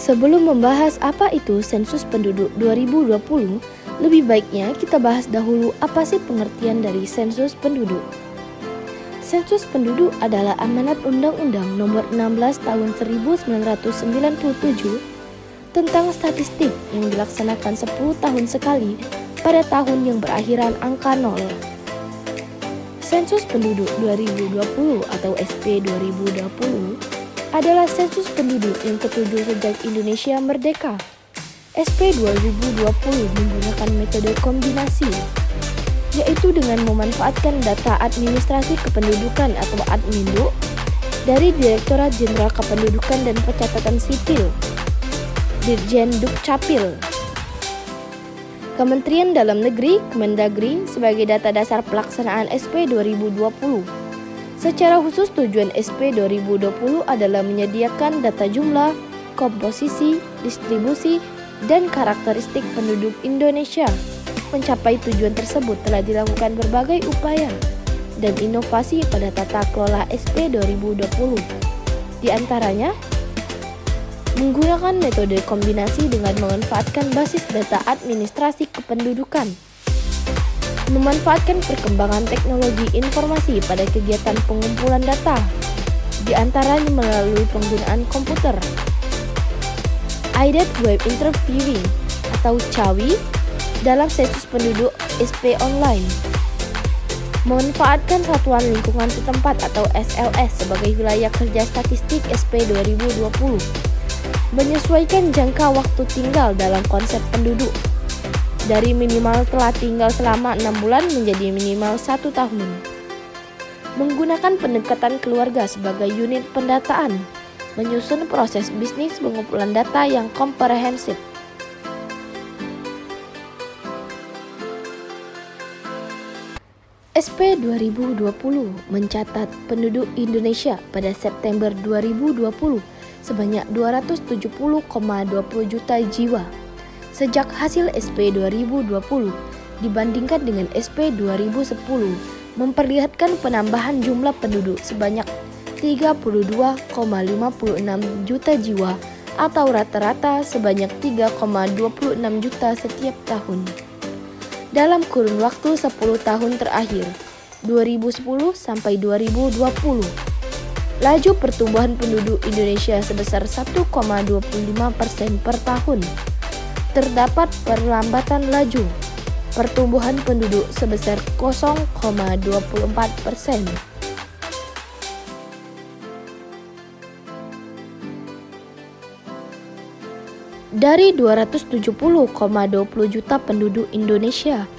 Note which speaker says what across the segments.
Speaker 1: Sebelum membahas apa itu sensus penduduk 2020, lebih baiknya kita bahas dahulu apa sih pengertian dari sensus penduduk. Sensus penduduk adalah amanat Undang-Undang Nomor 16 Tahun 1997 tentang statistik yang dilaksanakan 10 tahun sekali pada tahun yang berakhiran angka 0. Sensus penduduk 2020 atau SP 2020 adalah sensus penduduk yang ketujuh sejak Indonesia merdeka. SP 2020 menggunakan metode kombinasi, yaitu dengan memanfaatkan data administrasi kependudukan atau Admindu dari Direktorat Jenderal Kependudukan dan Pencatatan Sipil, Dirjen Dukcapil, Kementerian Dalam Negeri, Kemendagri sebagai data dasar pelaksanaan SP 2020. Secara khusus tujuan SP 2020 adalah menyediakan data jumlah, komposisi, distribusi, dan karakteristik penduduk Indonesia. Mencapai tujuan tersebut telah dilakukan berbagai upaya dan inovasi pada tata kelola SP 2020. Di antaranya, menggunakan metode kombinasi dengan memanfaatkan basis data administrasi kependudukan, memanfaatkan perkembangan teknologi informasi pada kegiatan pengumpulan data, di antaranya melalui penggunaan komputer, Aided Web Interviewing atau CAWI dalam sensus penduduk SP online, memanfaatkan satuan lingkungan setempat atau SLS sebagai wilayah kerja statistik SP 2020, menyesuaikan jangka waktu tinggal dalam konsep penduduk dari minimal telah tinggal selama 6 bulan menjadi minimal 1 tahun. Menggunakan pendekatan keluarga sebagai unit pendataan, menyusun proses bisnis pengumpulan data yang komprehensif. SP 2020 mencatat penduduk Indonesia pada September 2020 sebanyak 270,20 juta jiwa. Sejak hasil SP 2020 dibandingkan dengan SP 2010 memperlihatkan penambahan jumlah penduduk sebanyak 32,56 juta jiwa atau rata-rata sebanyak 3,26 juta setiap tahun. Dalam kurun waktu 10 tahun terakhir, 2010 sampai 2020, laju pertumbuhan penduduk Indonesia sebesar 1,25% per tahun. Terdapat perlambatan laju pertumbuhan penduduk sebesar 0,24%. Dari 270,20 juta penduduk Indonesia,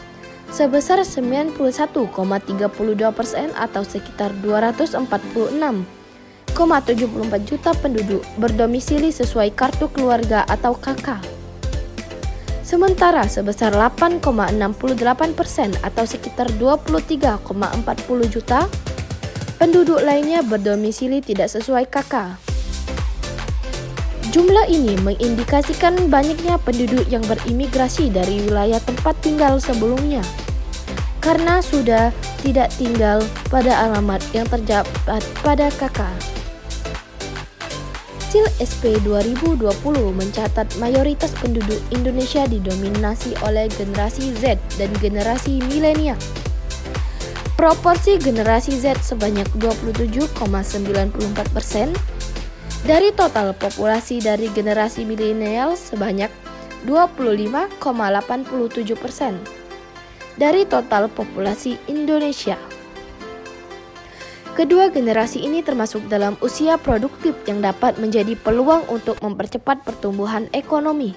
Speaker 1: sebesar 91,32% atau sekitar 246,74 juta penduduk berdomisili sesuai kartu keluarga atau KK. Sementara sebesar 8,68% atau sekitar 23,40 juta penduduk lainnya berdomisili tidak sesuai KK. Jumlah ini mengindikasikan banyaknya penduduk yang berimigrasi dari wilayah tempat tinggal sebelumnya karena sudah tidak tinggal pada alamat yang terdapat pada KK. Hasil SP 2020 mencatat mayoritas penduduk Indonesia didominasi oleh generasi Z dan generasi milenial. Proporsi generasi Z sebanyak 27,94%, dari total populasi dari generasi milenial sebanyak 25,87% dari total populasi Indonesia. Kedua generasi ini termasuk dalam usia produktif yang dapat menjadi peluang untuk mempercepat pertumbuhan ekonomi.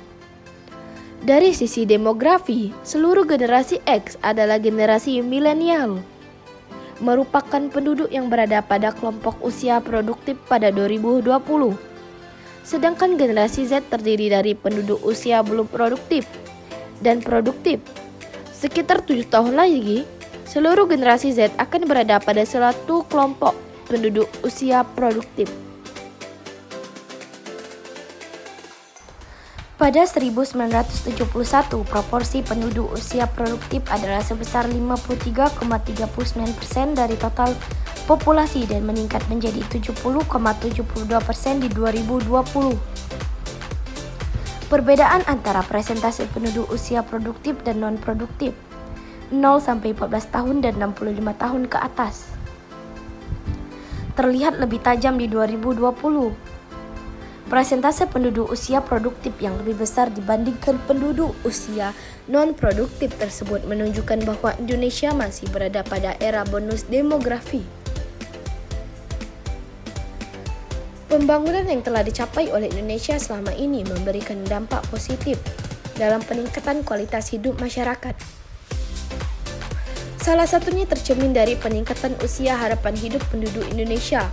Speaker 1: Dari sisi demografi, seluruh generasi X adalah generasi milenial, merupakan penduduk yang berada pada kelompok usia produktif pada 2020. Sedangkan generasi Z terdiri dari penduduk usia belum produktif dan produktif. Sekitar 7 tahun lagi, seluruh generasi Z akan berada pada suatu kelompok penduduk usia produktif. Pada 1971, proporsi penduduk usia produktif adalah sebesar 53,39% dari total populasi dan meningkat menjadi 70,72% di 2020. Perbedaan antara presentase penduduk usia produktif dan non-produktif 0 sampai 14 tahun dan 65 tahun ke atas terlihat lebih tajam di 2020. Presentase penduduk usia produktif yang lebih besar dibandingkan penduduk usia non-produktif tersebut menunjukkan bahwa Indonesia masih berada pada era bonus demografi. Pembangunan yang telah dicapai oleh Indonesia selama ini memberikan dampak positif dalam peningkatan kualitas hidup masyarakat. Salah satunya tercermin dari peningkatan usia harapan hidup penduduk Indonesia.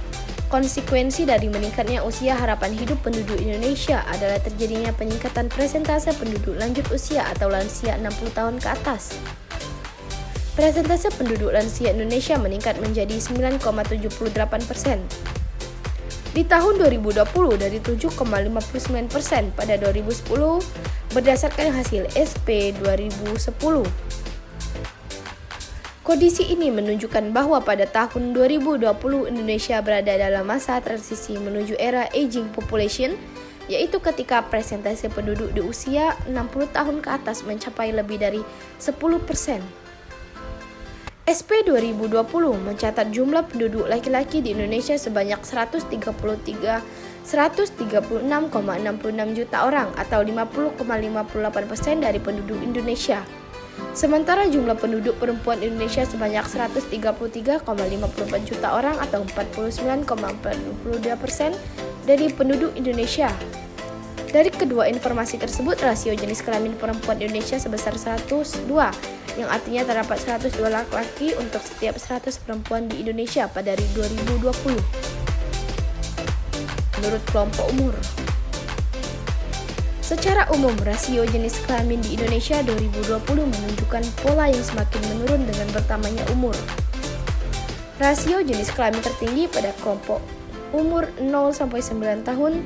Speaker 1: Konsekuensi dari meningkatnya usia harapan hidup penduduk Indonesia adalah terjadinya peningkatan persentase penduduk lanjut usia atau lansia 60 tahun ke atas. Persentase penduduk lansia Indonesia meningkat menjadi 9,78%. Di tahun 2020 dari 7,59% pada 2010 berdasarkan hasil SP 2010. Kondisi ini menunjukkan bahwa pada tahun 2020 Indonesia berada dalam masa transisi menuju era aging population, yaitu ketika persentase penduduk di usia 60 tahun ke atas mencapai lebih dari 10%. SP 2020 mencatat jumlah penduduk laki-laki di Indonesia sebanyak 136,66 juta orang atau 50,58% dari penduduk Indonesia. Sementara jumlah penduduk perempuan Indonesia sebanyak 133,54 juta orang atau 49,42% dari penduduk Indonesia. Dari kedua informasi tersebut, rasio jenis kelamin perempuan Indonesia sebesar 102, yang artinya terdapat 102 laki-laki untuk setiap 100 perempuan di Indonesia pada 2020. Menurut kelompok umur. Secara umum, rasio jenis kelamin di Indonesia 2020 menunjukkan pola yang semakin menurun dengan bertambahnya umur. Rasio jenis kelamin tertinggi pada kelompok umur 0-9 tahun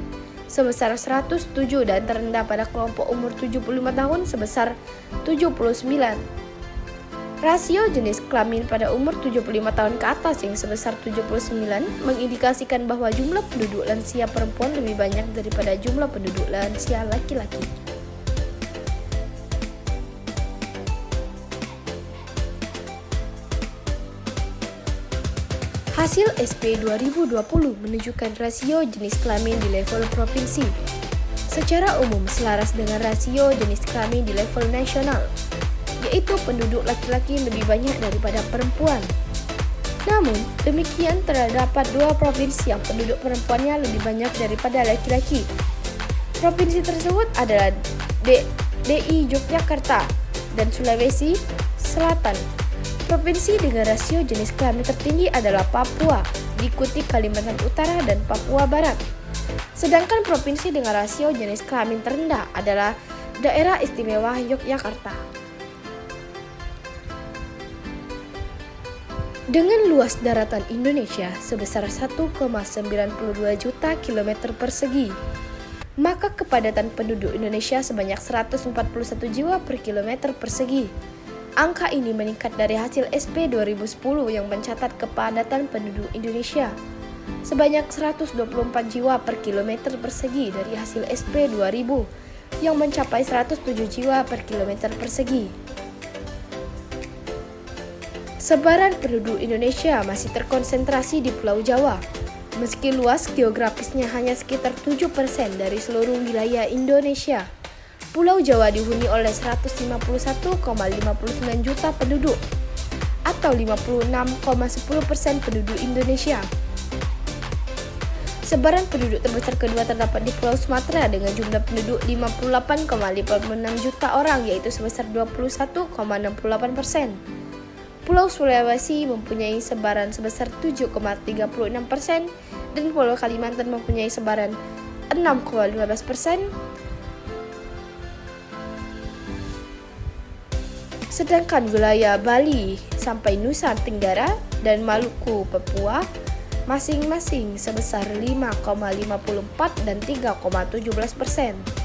Speaker 1: sebesar 107 dan terendah pada kelompok umur 75 tahun sebesar 79. Rasio jenis kelamin pada umur 75 tahun ke atas yang sebesar 79 mengindikasikan bahwa jumlah penduduk lansia perempuan lebih banyak daripada jumlah penduduk lansia laki-laki. Hasil SP 2020 menunjukkan rasio jenis kelamin di level provinsi. Secara umum selaras dengan rasio jenis kelamin di level nasional, yaitu penduduk laki-laki lebih banyak daripada perempuan. Namun, demikian terdapat dua provinsi yang penduduk perempuannya lebih banyak daripada laki-laki. Provinsi tersebut adalah DI Yogyakarta dan Sulawesi Selatan. Provinsi dengan rasio jenis kelamin tertinggi adalah Papua, diikuti Kalimantan Utara dan Papua Barat. Sedangkan provinsi dengan rasio jenis kelamin terendah adalah Daerah Istimewa Yogyakarta. Dengan luas daratan Indonesia sebesar 1,92 juta kilometer persegi, maka kepadatan penduduk Indonesia sebanyak 141 jiwa per kilometer persegi. Angka ini meningkat dari hasil SP 2010 yang mencatat kepadatan penduduk Indonesia sebanyak 124 jiwa per kilometer persegi dari hasil SP 2000 yang mencapai 107 jiwa per kilometer persegi. Sebaran penduduk Indonesia masih terkonsentrasi di Pulau Jawa, meski luas geografisnya hanya sekitar 7% dari seluruh wilayah Indonesia. Pulau Jawa dihuni oleh 151,59 juta penduduk, atau 56,10% penduduk Indonesia. Sebaran penduduk terbesar kedua terdapat di Pulau Sumatera dengan jumlah penduduk 58,56 juta orang, yaitu sebesar 21,68%. Pulau Sulawesi mempunyai sebaran sebesar 7,36% dan Pulau Kalimantan mempunyai sebaran 6,15%. Sedangkan wilayah Bali sampai Nusa Tenggara dan Maluku Papua masing-masing sebesar 5,54 dan 3,17%.